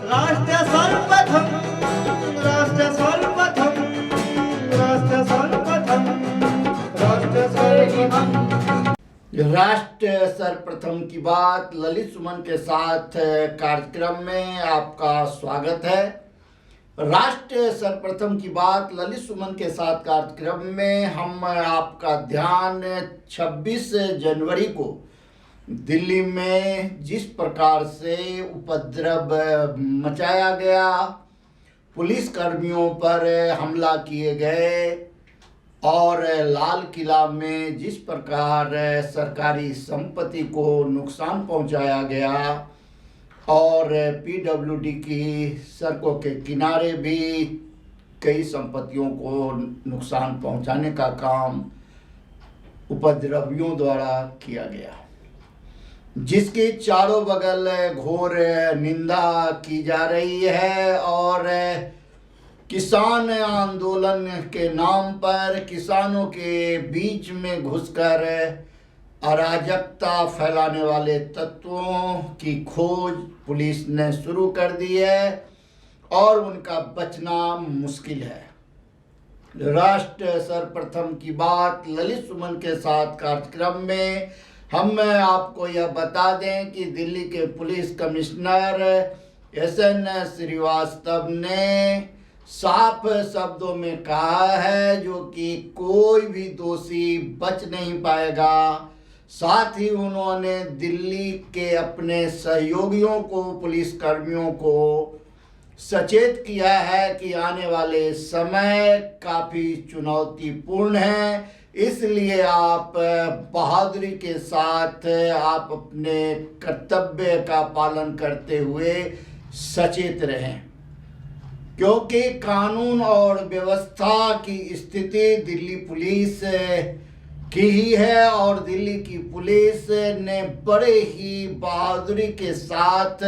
राष्ट्र सर्वप्रथम राष्ट्र सर्वप्रथम राष्ट्र सर्वप्रथम राष्ट्र सर्वप्रथम। राष्ट्र सर्वप्रथम की बात ललित सुमन के साथ कार्यक्रम में आपका स्वागत है। राष्ट्र सर्वप्रथम की बात ललित सुमन के साथ कार्यक्रम में हम आपका ध्यान 26 जनवरी को दिल्ली में जिस प्रकार से उपद्रव मचाया गया, पुलिस कर्मियों पर हमला किए गए और लाल किला में जिस प्रकार सरकारी संपत्ति को नुकसान पहुंचाया गया और पीडब्ल्यूडी की सड़कों के किनारे भी कई संपत्तियों को नुकसान पहुंचाने का काम उपद्रवियों द्वारा किया गया, जिसकी चारों बगल घोर निंदा की जा रही है। और किसान आंदोलन के नाम पर किसानों के बीच में घुसकर अराजकता फैलाने वाले तत्वों की खोज पुलिस ने शुरू कर दी है और उनका बचना मुश्किल है। राष्ट्र सर्वप्रथम की बात ललित सुमन के साथ कार्यक्रम में हम आपको यह बता दें कि दिल्ली के पुलिस कमिश्नर एस.एन. श्रीवास्तव ने साफ शब्दों में कहा है जो कि कोई भी दोषी बच नहीं पाएगा। साथ ही उन्होंने दिल्ली के अपने सहयोगियों को, पुलिस कर्मियों को सचेत किया है कि आने वाले समय काफ़ी चुनौतीपूर्ण है, इसलिए आप बहादुरी के साथ आप अपने कर्तव्य का पालन करते हुए सचेत रहें, क्योंकि कानून और व्यवस्था की स्थिति दिल्ली पुलिस की ही है और दिल्ली की पुलिस ने बड़े ही बहादुरी के साथ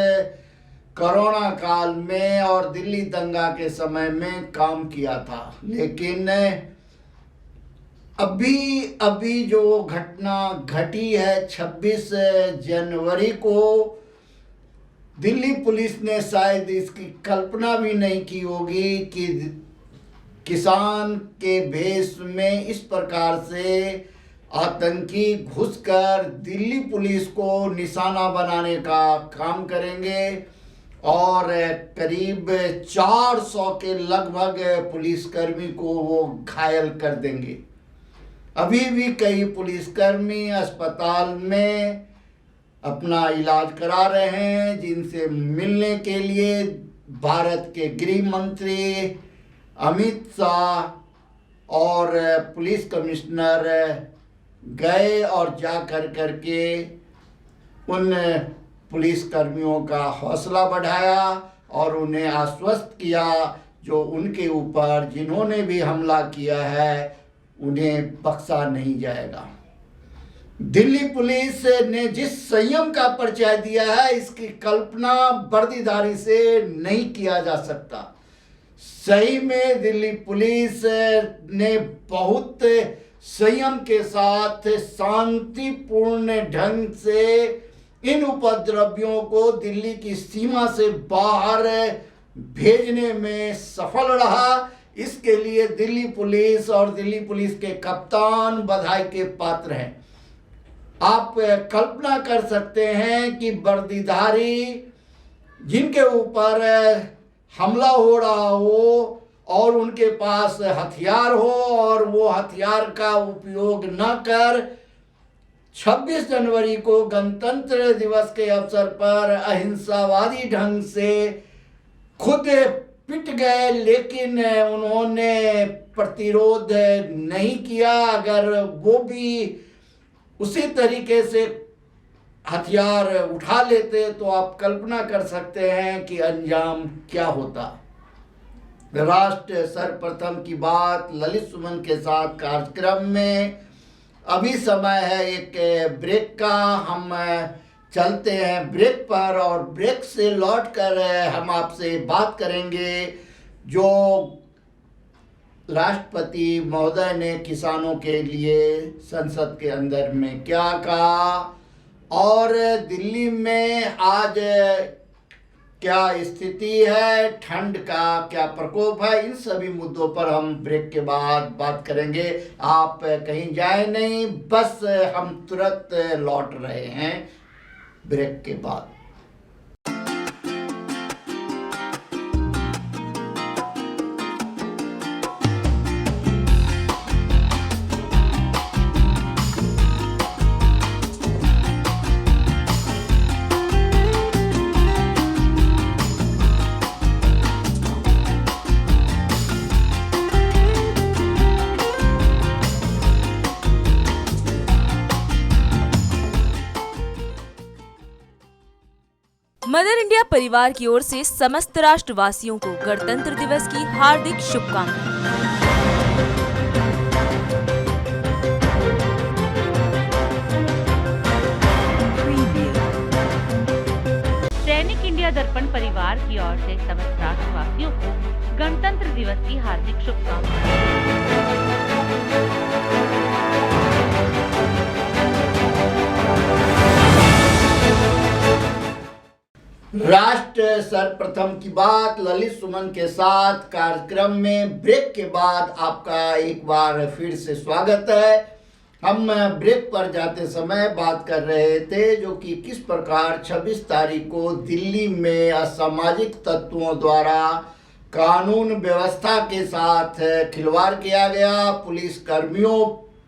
कोरोना काल में और दिल्ली दंगा के समय में काम किया था। लेकिन अभी जो घटना घटी है 26 जनवरी को, दिल्ली पुलिस ने शायद इसकी कल्पना भी नहीं की होगी कि किसान के भेष में इस प्रकार से आतंकी घुसकर दिल्ली पुलिस को निशाना बनाने का काम करेंगे और करीब 400 के लगभग पुलिसकर्मी को वो घायल कर देंगे। अभी भी कई पुलिसकर्मी अस्पताल में अपना इलाज करा रहे हैं, जिनसे मिलने के लिए भारत के गृह मंत्री अमित शाह और पुलिस कमिश्नर गए और जा करके उन पुलिस कर्मियों का हौसला बढ़ाया और उन्हें आश्वस्त किया जो उनके ऊपर जिन्होंने भी हमला किया है उन्हें बख्शा नहीं जाएगा। दिल्ली पुलिस ने जिस संयम का परिचय दिया है इसकी कल्पना वर्दीधारी से नहीं किया जा सकता। सही में दिल्ली पुलिस ने बहुत संयम के साथ शांतिपूर्ण ढंग से इन उपद्रवियों को दिल्ली की सीमा से बाहर भेजने में सफल रहा। इसके लिए दिल्ली पुलिस और दिल्ली पुलिस के कप्तान बधाई के पात्र हैं। आप कल्पना कर सकते हैं कि वर्दीधारी जिनके ऊपर हमला हो रहा हो और उनके पास हथियार हो और वो हथियार का उपयोग न कर 26 जनवरी को गणतंत्र दिवस के अवसर पर अहिंसावादी ढंग से खुद पिट गए, लेकिन उन्होंने प्रतिरोध नहीं किया। अगर वो भी उसी तरीके से हथियार उठा लेते तो आप कल्पना कर सकते हैं कि अंजाम क्या होता। राष्ट्र सर्वप्रथम की बात ललित सुमन के साथ कार्यक्रम में अभी समय है एक ब्रेक का। हम चलते हैं ब्रेक पर और ब्रेक से लौटकर हम आपसे बात करेंगे जो राष्ट्रपति महोदय ने किसानों के लिए संसद के अंदर में क्या कहा और दिल्ली में आज क्या स्थिति है, ठंड का क्या प्रकोप है, इन सभी मुद्दों पर हम ब्रेक के बाद बात करेंगे। आप कहीं जाए नहीं, बस हम तुरंत लौट रहे हैं ब्रेक के बाद। मदर इंडिया परिवार की ओर से समस्त राष्ट्रवासियों को गणतंत्र दिवस की हार्दिक शुभकामनाएं। दैनिक इंडिया दर्पण परिवार की ओर से समस्त राष्ट्रवासियों को गणतंत्र दिवस की हार्दिक शुभकामनाएं। राष्ट्र सर्वप्रथम की बात ललित सुमन के साथ कार्यक्रम में ब्रेक के बाद आपका एक बार फिर से स्वागत है। हम ब्रेक पर जाते समय बात कर रहे थे जो कि किस प्रकार 26 तारीख को दिल्ली में असामाजिक तत्वों द्वारा कानून व्यवस्था के साथ खिलवाड़ किया गया, पुलिस कर्मियों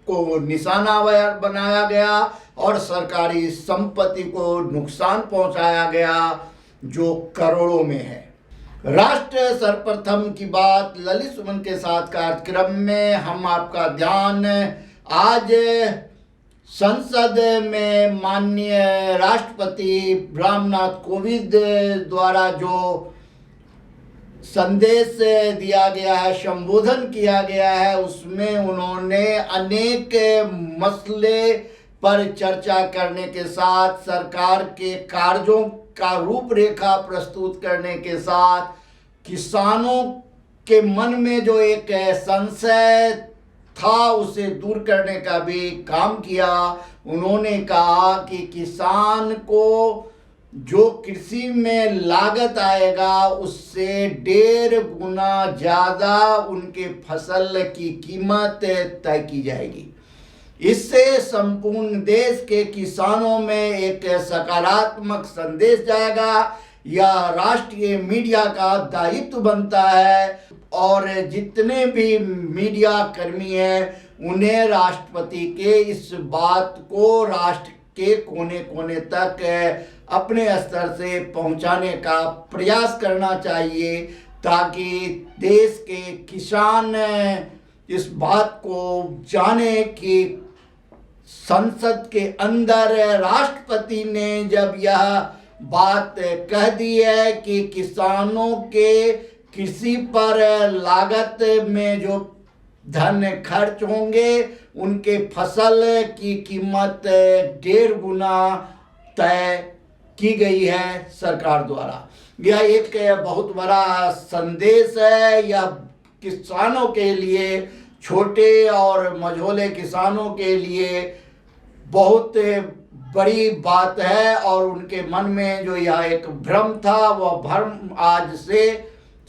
को निशाना बनाया गया और सरकारी संपत्ति को नुकसान पहुंचाया गया जो करोड़ों में है। राष्ट्र सर्वप्रथम की बात ललित सुमन के साथ कार्यक्रम में हम आपका ध्यान आज संसद में माननीय राष्ट्रपति रामनाथ कोविंद द्वारा जो संदेश दिया गया है, संबोधन किया गया है, उसमें उन्होंने अनेक मसले पर चर्चा करने के साथ सरकार के कार्यों का रूपरेखा प्रस्तुत करने के साथ किसानों के मन में जो एक संशय था उसे दूर करने का भी काम किया। उन्होंने कहा कि किसान को जो कृषि में लागत आएगा उससे 1.5 गुना ज़्यादा उनके फसल की कीमत तय की जाएगी। इससे संपूर्ण देश के किसानों में एक सकारात्मक संदेश जाएगा। यह राष्ट्रीय मीडिया का दायित्व बनता है और जितने भी मीडिया कर्मी हैं उन्हें राष्ट्रपति के इस बात को राष्ट्र के कोने कोने तक अपने स्तर से पहुंचाने का प्रयास करना चाहिए ताकि देश के किसान इस बात को जाने कि संसद के अंदर राष्ट्रपति ने जब यह बात कह दी है कि किसानों के कृषि पर लागत में जो धन खर्च होंगे उनके फसल की कीमत 1.5 गुना तय की गई है सरकार द्वारा। यह एक बहुत बड़ा संदेश है। यह किसानों के लिए, छोटे और मझोले किसानों के लिए बहुत बड़ी बात है और उनके मन में जो यह एक भ्रम था वह भ्रम आज से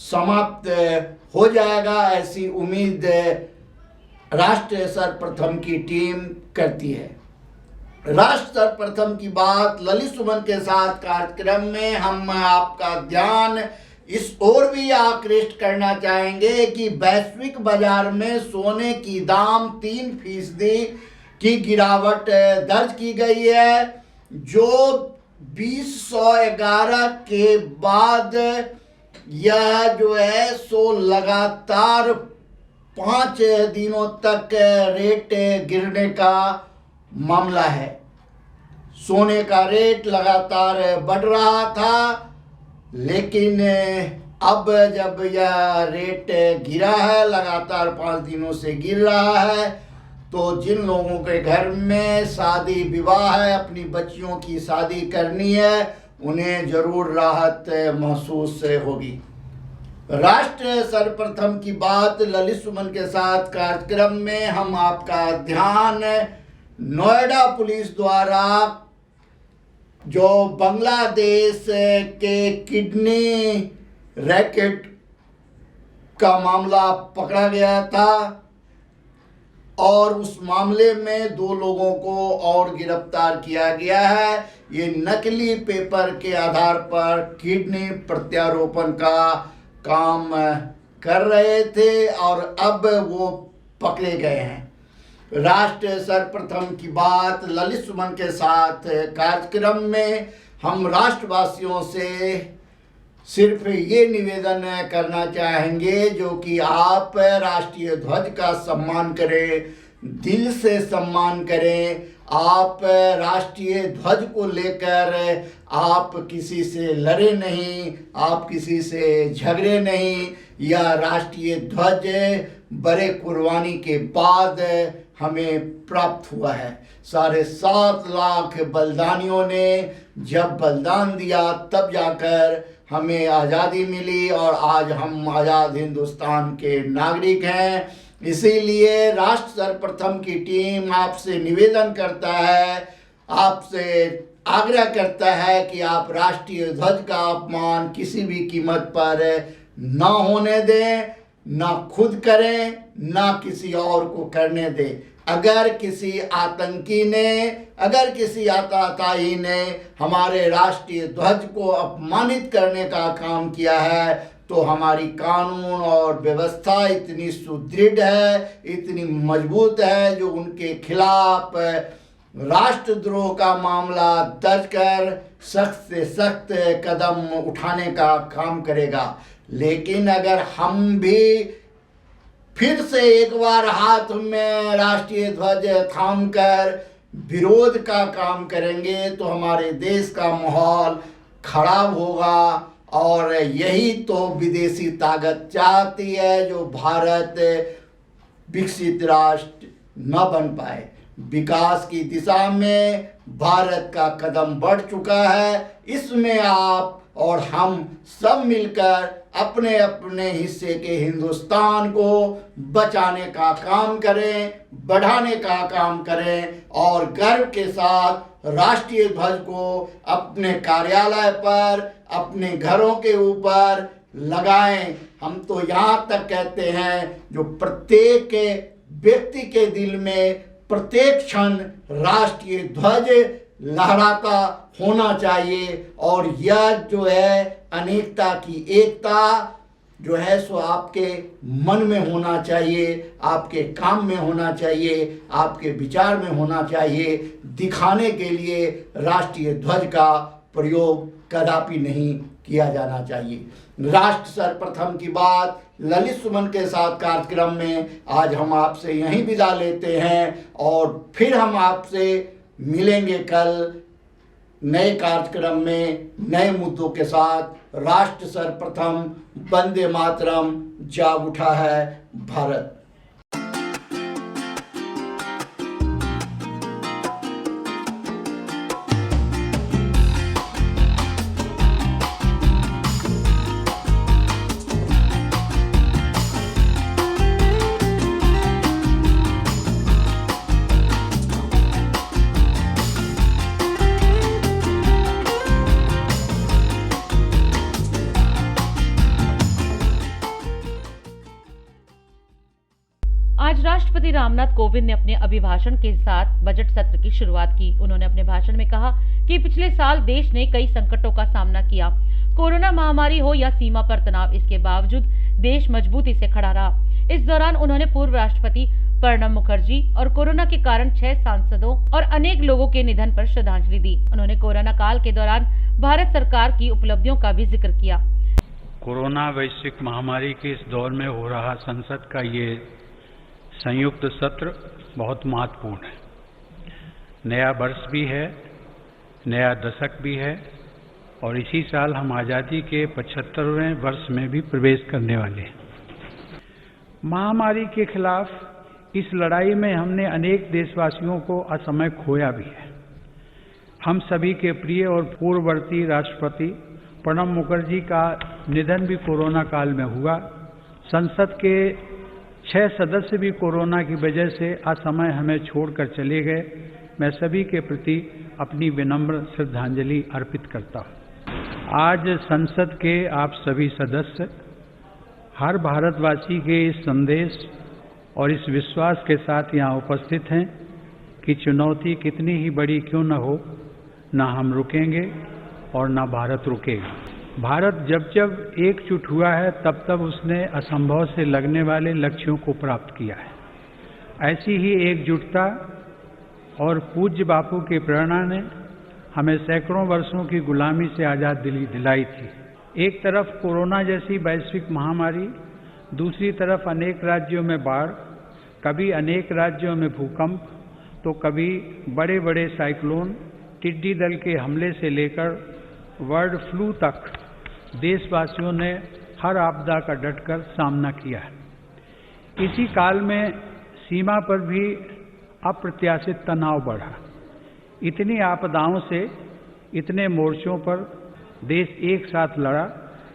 समाप्त हो जाएगा, ऐसी उम्मीद राष्ट्र सर्वप्रथम की टीम करती है। राष्ट्र सर्वप्रथम की बात ललित सुमन के साथ कार्यक्रम में हम आपका ध्यान इस ओर भी आकृष्ट करना चाहेंगे कि वैश्विक बाजार में सोने की दाम 3% की गिरावट दर्ज की गई है, जो 2011 के बाद यह जो है सो लगातार 5 दिनों तक रेट गिरने का मामला है। सोने का रेट लगातार बढ़ रहा था, लेकिन अब जब यह रेट गिरा है, लगातार 5 दिनों से गिर रहा है, तो जिन लोगों के घर में शादी विवाह है, अपनी बच्चियों की शादी करनी है, उन्हें जरूर राहत महसूस होगी। राष्ट्र सर्वप्रथम की बात ललित सुमन के साथ कार्यक्रम में हम आपका ध्यान नोएडा पुलिस द्वारा जो बांग्लादेश के किडनी रैकेट का मामला पकड़ा गया था और उस मामले में 2 लोगों को और गिरफ्तार किया गया है। ये नकली पेपर के आधार पर किडनी प्रत्यारोपण का काम कर रहे थे और अब वो पकड़े गए हैं। राष्ट्र सर्वप्रथम की बात ललित सुमन के साथ कार्यक्रम में हम राष्ट्रवासियों से सिर्फ ये निवेदन करना चाहेंगे जो कि आप राष्ट्रीय ध्वज का सम्मान करें, दिल से सम्मान करें। आप राष्ट्रीय ध्वज को लेकर आप किसी से लड़े नहीं, आप किसी से झगड़े नहीं। यह राष्ट्रीय ध्वज बड़े कुर्बानी के बाद हमें प्राप्त हुआ है। 7.5 लाख बलिदानियों ने जब बलिदान दिया तब जाकर हमें आज़ादी मिली और आज हम आज़ाद हिंदुस्तान के नागरिक हैं। इसीलिए राष्ट्र सर्वप्रथम की टीम आपसे निवेदन करता है, आपसे आग्रह करता है कि आप राष्ट्रीय ध्वज का अपमान किसी भी कीमत पर ना होने दें, ना खुद करें, ना किसी और को करने दें। अगर किसी आतंकी ने, अगर किसी आतताई ने हमारे राष्ट्रीय ध्वज को अपमानित करने का काम किया है तो हमारी कानून और व्यवस्था इतनी सुदृढ़ है, इतनी मजबूत है जो उनके खिलाफ राष्ट्रद्रोह का मामला दर्ज कर सख्त से सख्त कदम उठाने का काम करेगा। लेकिन अगर हम भी फिर से एक बार हाथ में राष्ट्रीय ध्वज थाम कर विरोध का काम करेंगे तो हमारे देश का माहौल खराब होगा और यही तो विदेशी ताकत चाहती है जो भारत विकसित राष्ट्र न बन पाए। विकास की दिशा में भारत का कदम बढ़ चुका है। इसमें आप और हम सब मिलकर अपने अपने हिस्से के हिंदुस्तान को बचाने का काम करें, बढ़ाने का काम करें और गर्व के साथ राष्ट्रीय ध्वज को अपने कार्यालय पर, अपने घरों के ऊपर लगाएं। हम तो यहाँ तक कहते हैं जो प्रत्येक व्यक्ति के दिल में प्रत्येक क्षण राष्ट्रीय ध्वज लहराता होना चाहिए और यह जो है अनेकता की एकता जो है सो आपके मन में होना चाहिए, आपके काम में होना चाहिए, आपके विचार में होना चाहिए। दिखाने के लिए राष्ट्रीय ध्वज का प्रयोग कदापि नहीं किया जाना चाहिए। राष्ट्र सर्वप्रथम की बात ललित सुमन के साथ कार्यक्रम में आज हम आपसे यहीं विदा लेते हैं और फिर हम आपसे मिलेंगे कल नए कार्यक्रम में नए मुद्दों के साथ। राष्ट्र सर्वप्रथम, वंदे मातरम, जाग उठा है भारत। आज राष्ट्रपति रामनाथ कोविंद ने अपने अभिभाषण के साथ बजट सत्र की शुरुआत की। उन्होंने अपने भाषण में कहा कि पिछले साल देश ने कई संकटों का सामना किया। कोरोना महामारी हो या सीमा पर तनाव, इसके बावजूद देश मजबूती से खड़ा रहा। इस दौरान उन्होंने पूर्व राष्ट्रपति प्रणब मुखर्जी और कोरोना के कारण 6 सांसदों और अनेक लोगों के निधन पर श्रद्धांजलि दी। उन्होंने कोरोना काल के दौरान भारत सरकार की उपलब्धियों का भी जिक्र किया। कोरोना वैश्विक महामारी के इस दौर में हो रहा संसद का ये संयुक्त सत्र बहुत महत्वपूर्ण है। नया वर्ष भी है, नया दशक भी है और इसी साल हम आज़ादी के 75वें वर्ष में भी प्रवेश करने वाले हैं। महामारी के खिलाफ इस लड़ाई में हमने अनेक देशवासियों को असमय खोया भी है। हम सभी के प्रिय और पूर्ववर्ती राष्ट्रपति प्रणब मुखर्जी का निधन भी कोरोना काल में हुआ। संसद के 6 सदस्य भी कोरोना की वजह से असमय हमें छोड़कर चले गए। मैं सभी के प्रति अपनी विनम्र श्रद्धांजलि अर्पित करता हूँ। आज संसद के आप सभी सदस्य हर भारतवासी के इस संदेश और इस विश्वास के साथ यहाँ उपस्थित हैं कि चुनौती कितनी ही बड़ी क्यों न हो, ना हम रुकेंगे और ना भारत रुकेगा। भारत जब जब एकजुट हुआ है तब तब उसने असंभव से लगने वाले लक्ष्यों को प्राप्त किया है। ऐसी ही एकजुटता और पूज्य बापू की प्रेरणा ने हमें सैकड़ों वर्षों की गुलामी से आज़ाद दिलाई थी। एक तरफ कोरोना जैसी वैश्विक महामारी, दूसरी तरफ अनेक राज्यों में बाढ़, कभी अनेक राज्यों में भूकंप, तो कभी बड़े बड़े साइक्लोन, टिड्डी दल के हमले से लेकर बर्ड फ्लू तक देशवासियों ने हर आपदा का डटकर सामना किया है। इसी काल में सीमा पर भी अप्रत्याशित तनाव बढ़ा। इतनी आपदाओं से, इतने मोर्चों पर देश एक साथ लड़ा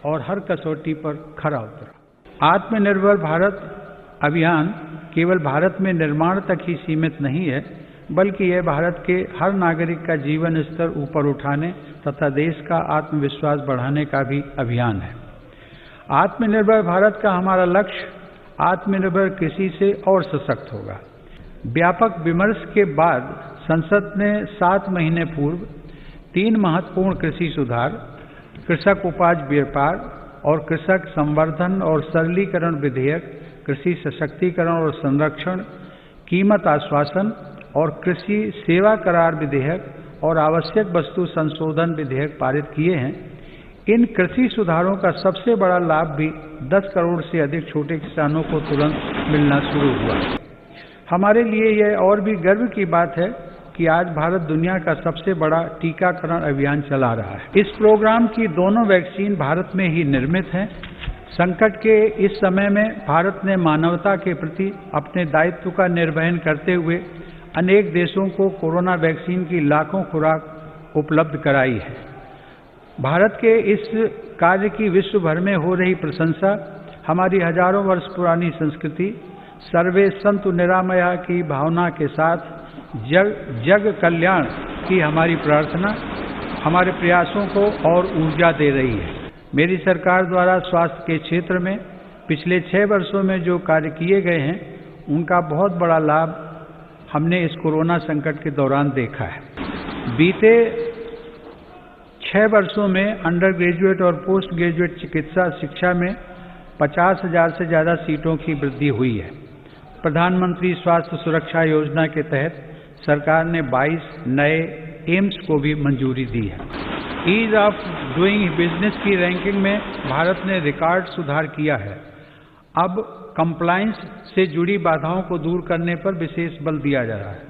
और हर कसौटी पर खरा उतरा। आत्मनिर्भर भारत अभियान केवल भारत में निर्माण तक ही सीमित नहीं है, बल्कि यह भारत के हर नागरिक का जीवन स्तर ऊपर उठाने तथा देश का आत्मविश्वास बढ़ाने का भी अभियान है। आत्मनिर्भर भारत का हमारा लक्ष्य आत्मनिर्भर कृषि से और सशक्त होगा। व्यापक विमर्श के बाद संसद ने 7 महीने पूर्व 3 महत्वपूर्ण कृषि सुधार, कृषक उपज व्यापार और कृषक संवर्धन और सरलीकरण विधेयक, कृषि सशक्तिकरण और संरक्षण, कीमत आश्वासन और कृषि सेवा करार विधेयक और आवश्यक वस्तु संशोधन विधेयक पारित किए हैं। इन कृषि सुधारों का सबसे बड़ा लाभ भी 10 करोड़ से अधिक छोटे किसानों को तुरंत मिलना शुरू हुआ। हमारे लिए यह और भी गर्व की बात है कि आज भारत दुनिया का सबसे बड़ा टीकाकरण अभियान चला रहा है। इस प्रोग्राम की दोनों वैक्सीन भारत में ही निर्मित हैं। संकट के इस समय में भारत ने मानवता के प्रति अपने दायित्व का निर्वहन करते हुए अनेक देशों को कोरोना वैक्सीन की लाखों खुराक उपलब्ध कराई है। भारत के इस कार्य की विश्व भर में हो रही प्रशंसा हमारी हजारों वर्ष पुरानी संस्कृति, सर्वे संतु निरामया की भावना के साथ जग कल्याण की हमारी प्रार्थना हमारे प्रयासों को और ऊर्जा दे रही है। मेरी सरकार द्वारा स्वास्थ्य के क्षेत्र में पिछले 6 वर्षों में जो कार्य किए गए हैं, उनका बहुत बड़ा लाभ हमने इस कोरोना संकट के दौरान देखा है। बीते 6 वर्षों में अंडर ग्रेजुएट और पोस्ट ग्रेजुएट चिकित्सा शिक्षा में 50,000 से ज़्यादा सीटों की वृद्धि हुई है। प्रधानमंत्री स्वास्थ्य सुरक्षा योजना के तहत सरकार ने 22 नए एम्स को भी मंजूरी दी है। ईज ऑफ डूइंग बिजनेस की रैंकिंग में भारत ने रिकॉर्ड सुधार किया है। अब कंप्लायंस से जुड़ी बाधाओं को दूर करने पर विशेष बल दिया जा रहा है।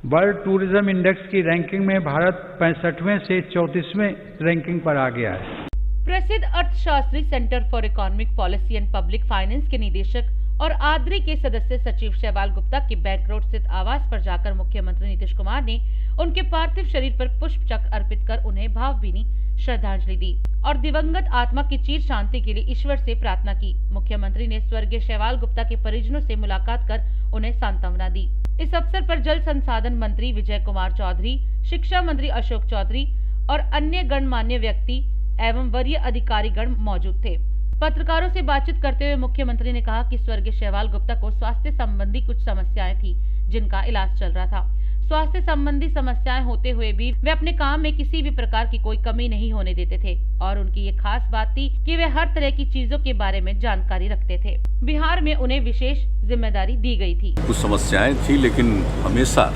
वर्ल्ड टूरिज्म इंडेक्स की रैंकिंग में भारत 65वें से 34वें रैंकिंग पर आ गया है। प्रसिद्ध अर्थशास्त्री, centre for economic policy and public finance के निदेशक और आद्री के सदस्य सचिव शैवाल गुप्ता के बैंक रोड स्थित आवास पर जाकर मुख्यमंत्री नीतीश कुमार ने उनके पार्थिव शरीर पर पुष्प चक्र अर्पित कर उन्हें भावभीनी श्रद्धांजलि दी और दिवंगत आत्मा की चिर शांति के लिए ईश्वर से प्रार्थना की। मुख्यमंत्री ने स्वर्गीय शैवाल गुप्ता के परिजनों से मुलाकात कर उन्हें सांत्वना दी। इस अवसर पर जल संसाधन मंत्री विजय कुमार चौधरी, शिक्षा मंत्री अशोक चौधरी और अन्य गणमान्य व्यक्ति एवं वरीय अधिकारीगण मौजूद थे। पत्रकारों से बातचीत करते हुए मुख्यमंत्री ने कहा कि स्वर्गीय शैवाल गुप्ता को स्वास्थ्य संबंधी कुछ समस्याएं थी, जिनका इलाज चल रहा था। स्वास्थ्य संबंधी समस्याएं होते हुए भी वे अपने काम में किसी भी प्रकार की कोई कमी नहीं होने देते थे और उनकी ये खास बात थी कि वे हर तरह की चीजों के बारे में जानकारी रखते थे। बिहार में उन्हें विशेष जिम्मेदारी दी गई थी। कुछ समस्याएं थी, लेकिन हमेशा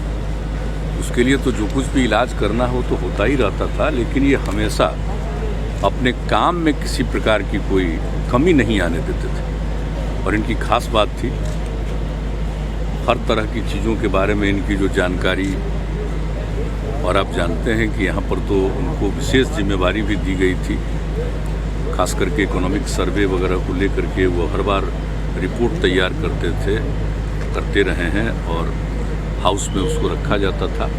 उसके लिए तो जो कुछ भी इलाज करना हो तो होता ही रहता था, लेकिन ये हमेशा अपने काम में किसी प्रकार की कोई कमी नहीं आने देते थे। और इनकी खास बात थी, हर तरह की चीज़ों के बारे में इनकी जो जानकारी, और आप जानते हैं कि यहाँ पर तो उनको विशेष जिम्मेवारी भी दी गई थी, खास करके इकोनॉमिक सर्वे वगैरह को लेकर के वो हर बार रिपोर्ट तैयार करते रहे हैं और हाउस में उसको रखा जाता था।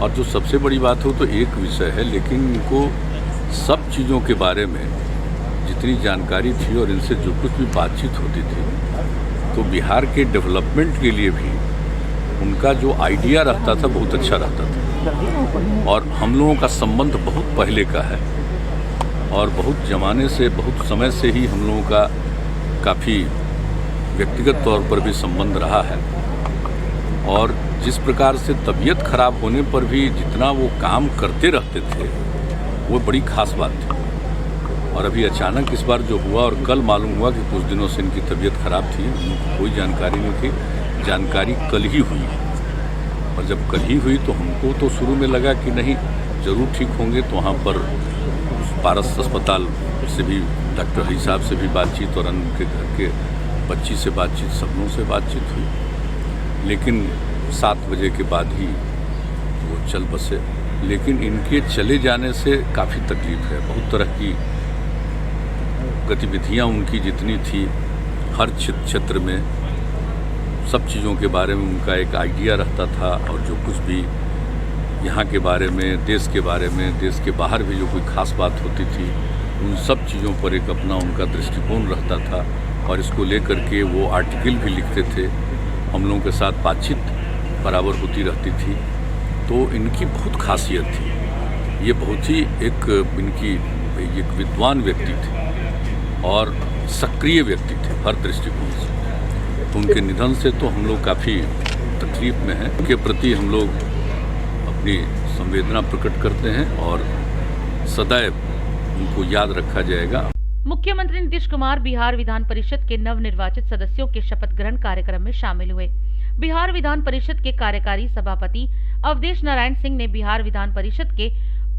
और जो सबसे बड़ी बात हो तो एक विषय है, लेकिन इनको सब चीज़ों के बारे में जितनी जानकारी थी और इनसे जो कुछ भी बातचीत होती थी, तो बिहार के डेवलपमेंट के लिए भी उनका जो आइडिया रहता था बहुत अच्छा रहता था। और हम लोगों का संबंध बहुत पहले का है और बहुत ज़माने से, बहुत समय से ही हम लोगों का काफ़ी व्यक्तिगत तौर पर भी संबंध रहा है। और जिस प्रकार से तबीयत खराब होने पर भी जितना वो काम करते रहते थे वो बड़ी खास बात थी। और अभी अचानक इस बार जो हुआ और कल मालूम हुआ कि कुछ दिनों से इनकी तबीयत खराब थी, उनको कोई जानकारी नहीं थी, जानकारी कल ही हुई। और जब कल ही हुई तो हमको तो शुरू में लगा कि नहीं ज़रूर ठीक होंगे। तो वहाँ पर पारस अस्पताल से भी डॉक्टर हरी साहब से भी बातचीत और उनके घर के बच्ची से बातचीत, सब लोगों से बातचीत हुई। लेकिन 7 बजे के बाद ही वो चल बसे। लेकिन इनके चले जाने से काफ़ी तकलीफ है। बहुत तरह की गतिविधियां उनकी जितनी थी हर क्षेत्र में, सब चीज़ों के बारे में उनका एक आइडिया रहता था। और जो कुछ भी यहाँ के बारे में, देश के बारे में, देश के बाहर भी जो कोई ख़ास बात होती थी, उन सब चीज़ों पर एक अपना उनका दृष्टिकोण रहता था। और इसको लेकर के वो आर्टिकल भी लिखते थे। हम लोगों के साथ बातचीत बराबर होती रहती थी। तो इनकी बहुत खासियत थी। ये बहुत ही एक विद्वान व्यक्ति थे और सक्रिय व्यक्ति थे हर दृष्टिकोण से। तो उनके निधन से तो हम लोग काफ़ी तकलीफ में हैं। उनके प्रति हम लोग अपनी संवेदना प्रकट करते हैं और सदैव उनको याद रखा जाएगा। मुख्यमंत्री नीतीश कुमार बिहार विधान परिषद के नवनिर्वाचित सदस्यों के शपथ ग्रहण कार्यक्रम में शामिल हुए। बिहार विधान परिषद के कार्यकारी सभापति अवधेश नारायण सिंह ने बिहार विधान परिषद के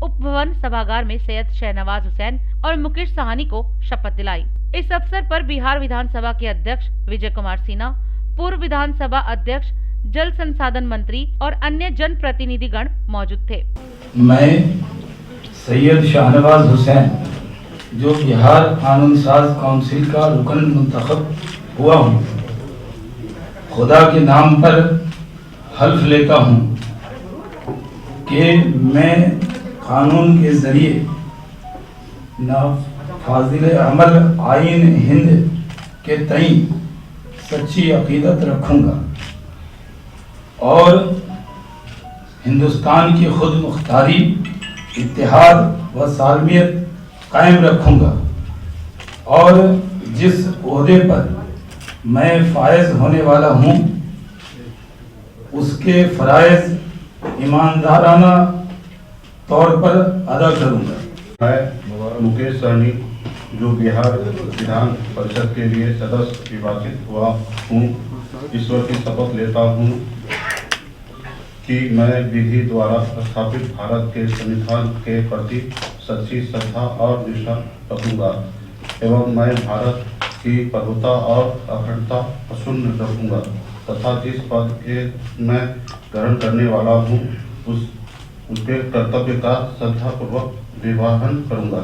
उपभवन सभागार में सैयद शहनवाज हुसैन और मुकेश साहनी को शपथ दिलाई। इस अवसर पर बिहार विधानसभा के अध्यक्ष विजय कुमार सिन्हा, पूर्व विधानसभा अध्यक्ष, जल संसाधन मंत्री और अन्य जन प्रतिनिधिगण मौजूद थे। मैं सैयद शहनवाज हुसैन, जो बिहार कानून साज काउंसिल का रुकन मुंतखब हुआ हूँ, खुदा के नाम पर हल्फ लेता हूँ कि मैं कानून के जरिए नाफाजिल अमल आईन हिंद के तई सच्ची अकीदत रखूँगा और हिंदुस्तान की खुद मुख्तारी, इत्तेहाद व सालमियत कायम रखूँगा और जिस ओहदे पर मैं फायज होने वाला हूँ उसके फराइज ईमानदाराना तौर पर अदा करूँगा। मैं मुकेश सहनी, जो बिहार विधान परिषद के लिए सदस्य निर्वाचित हुआ हूँ, ईश्वर की शपथ लेता हूँ कि मैं विधि द्वारा स्थापित भारत के संविधान के प्रति सच्ची श्रद्धा और निष्ठा रखूँगा एवं मैं भारत की प्रभुता और अखंडता अक्षुण्ण रखूँगा तथा जिस पद के मैं ग्रहण करने वाला हूँ उसके कर्तव्य का श्रद्धापूर्वक निर्वहन करूँगा।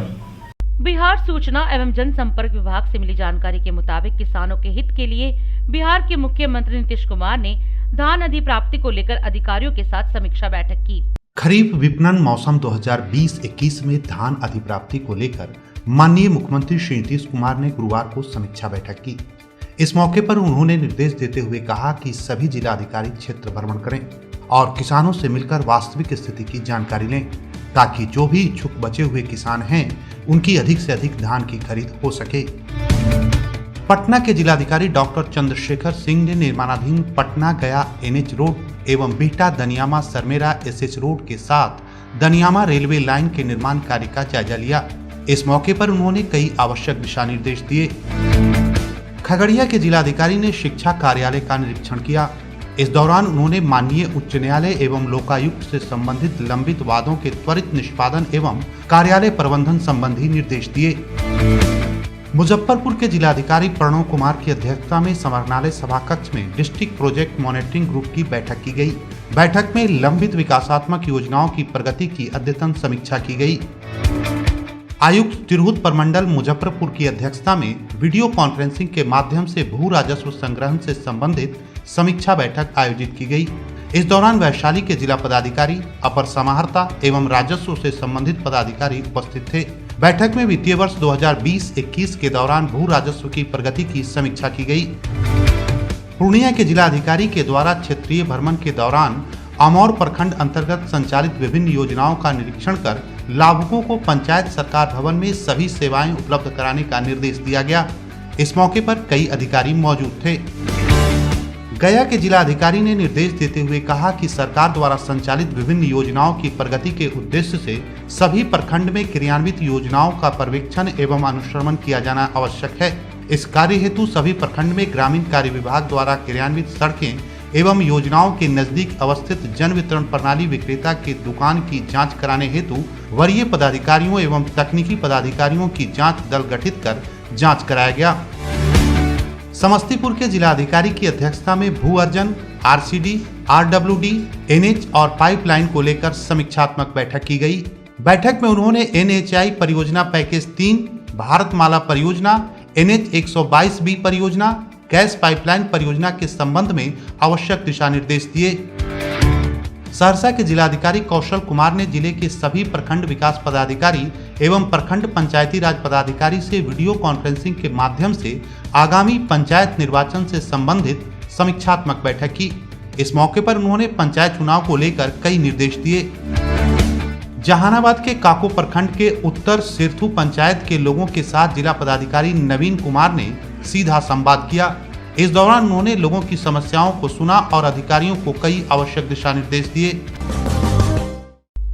बिहार सूचना एवं जनसंपर्क विभाग से मिली जानकारी के मुताबिक किसानों के हित के लिए बिहार के मुख्यमंत्री नीतीश कुमार ने धान अधिप्राप्ति को लेकर अधिकारियों के साथ समीक्षा बैठक की। खरीफ विपणन मौसम 2020-21 में धान अधिप्राप्ति को लेकर माननीय मुख्यमंत्री श्री नीतीश कुमार ने गुरुवार को समीक्षा बैठक की। इस मौके पर उन्होंने निर्देश देते हुए कहा कि सभी जिला अधिकारी क्षेत्र भ्रमण करें और किसानों से मिलकर वास्तविक स्थिति की जानकारी लें, ताकि जो भी इच्छुक बचे हुए किसान हैं उनकी अधिक से अधिक धान की खरीद हो सके। पटना के जिलाधिकारी डॉक्टर चंद्रशेखर सिंह ने निर्माणाधीन पटना गया NH रोड एवं बिहटा दनियामा सरमेरा SS रोड के साथ दनियामा रेलवे लाइन के निर्माण कार्य का जायजा लिया। इस मौके पर उन्होंने कई आवश्यक दिशा निर्देश दिए। खगड़िया के जिलाधिकारी ने शिक्षा कार्यालय का निरीक्षण किया। इस दौरान उन्होंने माननीय उच्च न्यायालय एवं लोकायुक्त से संबंधित लंबित वादों के त्वरित निष्पादन एवं कार्यालय प्रबंधन संबंधी निर्देश दिए। मुजफ्फरपुर के जिलाधिकारी प्रणव कुमार की अध्यक्षता में समरनालय सभा कक्ष में डिस्ट्रिक्ट प्रोजेक्ट मॉनिटरिंग ग्रुप की बैठक की गई। बैठक में लंबित विकासात्मक योजनाओं की प्रगति की अद्यतन समीक्षा की गई। आयुक्त तिरहुत प्रमंडल मुजफ्फरपुर की अध्यक्षता में वीडियो कॉन्फ्रेंसिंग के माध्यम से भू राजस्व संग्रहण से संबंधित समीक्षा बैठक आयोजित की गई। इस दौरान वैशाली के जिला पदाधिकारी, अपर समाहर्ता एवं राजस्व से संबंधित पदाधिकारी उपस्थित थे। बैठक में वित्तीय वर्ष 2020-21 के दौरान भू राजस्व की प्रगति की समीक्षा की गई। पूर्णिया के जिला अधिकारी के द्वारा क्षेत्रीय भ्रमण के दौरान अमौर प्रखंड अंतर्गत संचालित विभिन्न योजनाओं का निरीक्षण कर लाभुकों को पंचायत सरकार भवन में सभी सेवाएं उपलब्ध कराने का निर्देश दिया गया। इस मौके पर कई अधिकारी मौजूद थे। गया के जिला अधिकारी ने निर्देश देते हुए कहा कि सरकार द्वारा संचालित विभिन्न योजनाओं की प्रगति के उद्देश्य से सभी प्रखंड में क्रियान्वित योजनाओं का पर्यवेक्षण एवं अनुश्रवण किया जाना आवश्यक है। इस कार्य हेतु सभी प्रखंड में ग्रामीण कार्य विभाग द्वारा क्रियान्वित सड़कें एवं योजनाओं के नजदीक अवस्थित जन वितरण प्रणाली विक्रेता के दुकान की जांच कराने हेतु वरीय पदाधिकारियों एवं तकनीकी पदाधिकारियों की जांच दल गठित कर जांच कराया गया। समस्तीपुर के जिला अधिकारी की अध्यक्षता में भू अर्जन, आरसीडी, आरडब्ल्यूडी, एनएच और पाइपलाइन को लेकर समीक्षात्मक बैठक की गई। बैठक में उन्होंने एनएचआई परियोजना पैकेज 3, भारतमाला परियोजना, एनएच 122B परियोजना, गैस पाइपलाइन परियोजना के संबंध में आवश्यक दिशा निर्देश दिए। सहरसा के जिलाधिकारी कौशल कुमार ने जिले के सभी प्रखंड विकास पदाधिकारी एवं प्रखंड पंचायती राज पदाधिकारी से वीडियो कॉन्फ्रेंसिंग के माध्यम से आगामी पंचायत निर्वाचन से संबंधित समीक्षात्मक बैठक की। इस मौके पर उन्होंने पंचायत चुनाव को लेकर कई निर्देश दिए। जहानाबाद के काको प्रखंड के उत्तर सिरथू पंचायत के लोगों के साथ जिला पदाधिकारी नवीन कुमार ने सीधा संवाद किया। इस दौरान उन्होंने लोगों की समस्याओं को सुना और अधिकारियों को कई आवश्यक दिशा निर्देश दिए।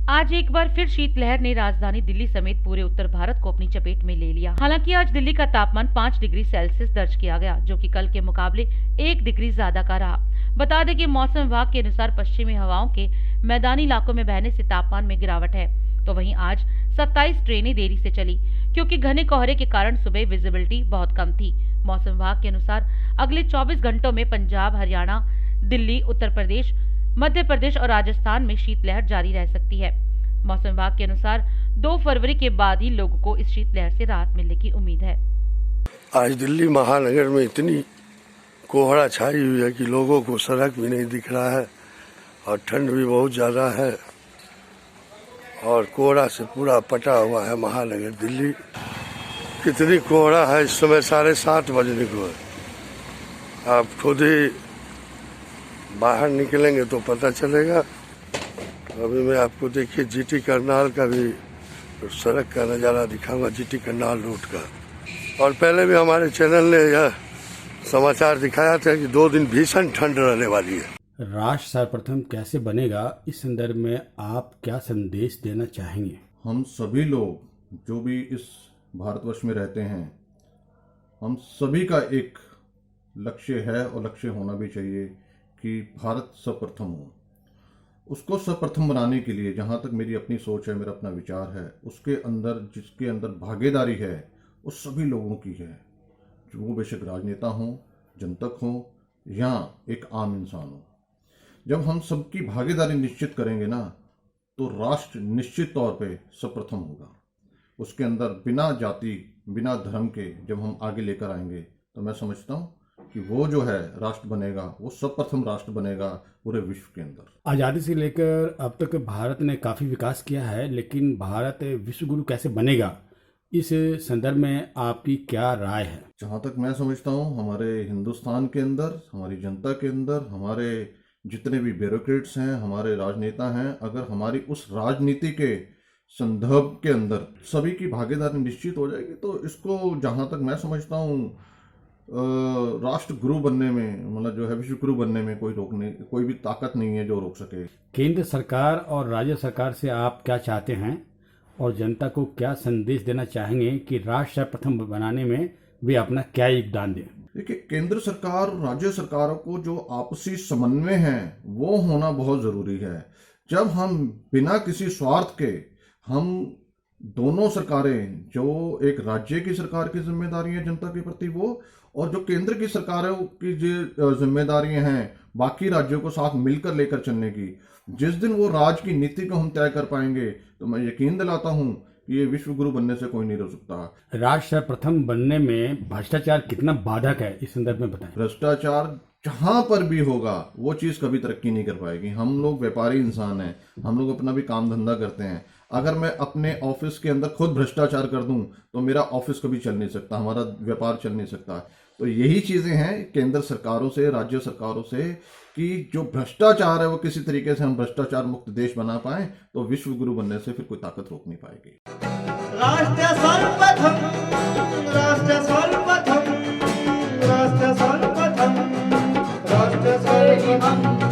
आज एक बार फिर शीतलहर ने राजधानी दिल्ली समेत पूरे उत्तर भारत को अपनी चपेट में ले लिया। हालांकि आज दिल्ली का तापमान 5 डिग्री सेल्सियस दर्ज किया गया, जो कि कल के मुकाबले 1 डिग्री ज्यादा का रहा। बता दें कि मौसम विभाग के अनुसार पश्चिमी हवाओं के मैदानी इलाकों में बहने से तापमान में गिरावट है। तो वहीं आज 27 ट्रेनें देरी से चली, क्योंकि घने कोहरे के कारण सुबह विजिबिलिटी बहुत कम थी। मौसम विभाग के अनुसार अगले 24 घंटों में पंजाब, हरियाणा, दिल्ली, उत्तर प्रदेश, मध्य प्रदेश और राजस्थान में शीतलहर जारी रह सकती है। मौसम विभाग के अनुसार 2 फरवरी के बाद ही लोगों को इस शीतलहर से राहत मिलने की उम्मीद है। आज दिल्ली महानगर में इतनी कोहरा छाई हुई है कि लोगों को सड़क भी नहीं दिख रहा है और ठंड भी बहुत ज़्यादा है और कोहरा से पूरा पटा हुआ है महानगर दिल्ली। कितनी कोहरा है इस समय 7:30 बजने को है। आप खुद ही बाहर निकलेंगे तो पता चलेगा। अभी मैं आपको देखिए जीटी करनाल का भी सड़क का नज़ारा दिखाऊंगा, जीटी करनाल रूट का। और पहले भी हमारे चैनल ने यह समाचार दिखाया था कि 2 दिन भीषण ठंड रहने वाली है। राष्ट्र सर्वप्रथम कैसे बनेगा, इस संदर्भ में आप क्या संदेश देना चाहेंगे? हम सभी लोग जो भी इस भारतवर्ष में रहते हैं, हम सभी का एक लक्ष्य है और लक्ष्य होना भी चाहिए कि भारत सर्वप्रथम हो। उसको सर्वप्रथम बनाने के लिए जहाँ तक मेरी अपनी सोच है, मेरा अपना विचार है, उसके अंदर जिसके अंदर भागीदारी है वो सभी लोगों की है, वो बेशक राजनेता हों, जनतक हों या एक आम इंसान हो। जब हम सबकी भागीदारी निश्चित करेंगे ना, तो राष्ट्र निश्चित तौर पे सर्वप्रथम होगा। उसके अंदर बिना जाति, बिना धर्म के जब हम आगे लेकर आएंगे तो मैं समझता हूँ कि वो जो है राष्ट्र बनेगा, वो सर्वप्रथम राष्ट्र बनेगा पूरे विश्व के अंदर। आज़ादी से लेकर अब तक भारत ने काफ़ी विकास किया है, लेकिन भारत विश्व गुरु कैसे बनेगा, इस संदर्भ में आपकी क्या राय है? जहाँ तक मैं समझता हूँ, हमारे हिंदुस्तान के अंदर, हमारी जनता के अंदर, हमारे जितने भी ब्यूरोक्रेट्स हैं, हमारे राजनेता हैं, अगर हमारी उस राजनीति के संदर्भ के अंदर सभी की भागीदारी निश्चित हो जाएगी तो इसको जहाँ तक मैं समझता हूँ राष्ट्र गुरु बनने में, मतलब जो है विश्व गुरु बनने में कोई भी ताकत नहीं है जो रोक सके। केंद्र सरकार और राज्य सरकार से आप क्या चाहते हैं और जनता को क्या संदेश देना चाहेंगे कि राष्ट्र प्रथम बनाने में वे अपना क्या योगदान दें? देखिए, केंद्र सरकार और राज्य सरकारों को जो आपसी समन्वय है वो होना बहुत ज़रूरी है। जब हम बिना किसी स्वार्थ के, हम दोनों सरकारें, जो एक राज्य की सरकार की जिम्मेदारी है जनता के प्रति वो, और जो केंद्र की सरकारों की जो जिम्मेदारियां हैं बाकी राज्यों को साथ मिलकर लेकर चलने की, जिस दिन वो राज्य की नीति को हम तय कर पाएंगे तो मैं यकीन दिलाता हूं कि ये विश्व गुरु बनने से कोई नहीं रोक सकता। राष्ट्र प्रथम बनने में भ्रष्टाचार कितना बाधक है, इस संदर्भ में बताएं। भ्रष्टाचार जहां पर भी होगा वो चीज कभी तरक्की नहीं कर पाएगी। हम लोग व्यापारी इंसान हैं, हम लोग अपना भी काम धंधा करते हैं। अगर मैं अपने ऑफिस के अंदर खुद भ्रष्टाचार कर दूं तो मेरा ऑफिस कभी चल नहीं सकता, हमारा व्यापार चल नहीं सकता। तो यही चीज़ें हैं केंद्र सरकारों से, राज्य सरकारों से, कि जो भ्रष्टाचार है वो किसी तरीके से हम भ्रष्टाचार मुक्त देश बना पाएं, तो विश्व गुरु बनने से फिर कोई ताकत रोक नहीं पाएगी। राष्ट्र सर्वप्रथम, राष्ट्र सर्वप्रथम, राष्ट्र सर्वप्रथम, राष्ट्र सर्वप्रथम।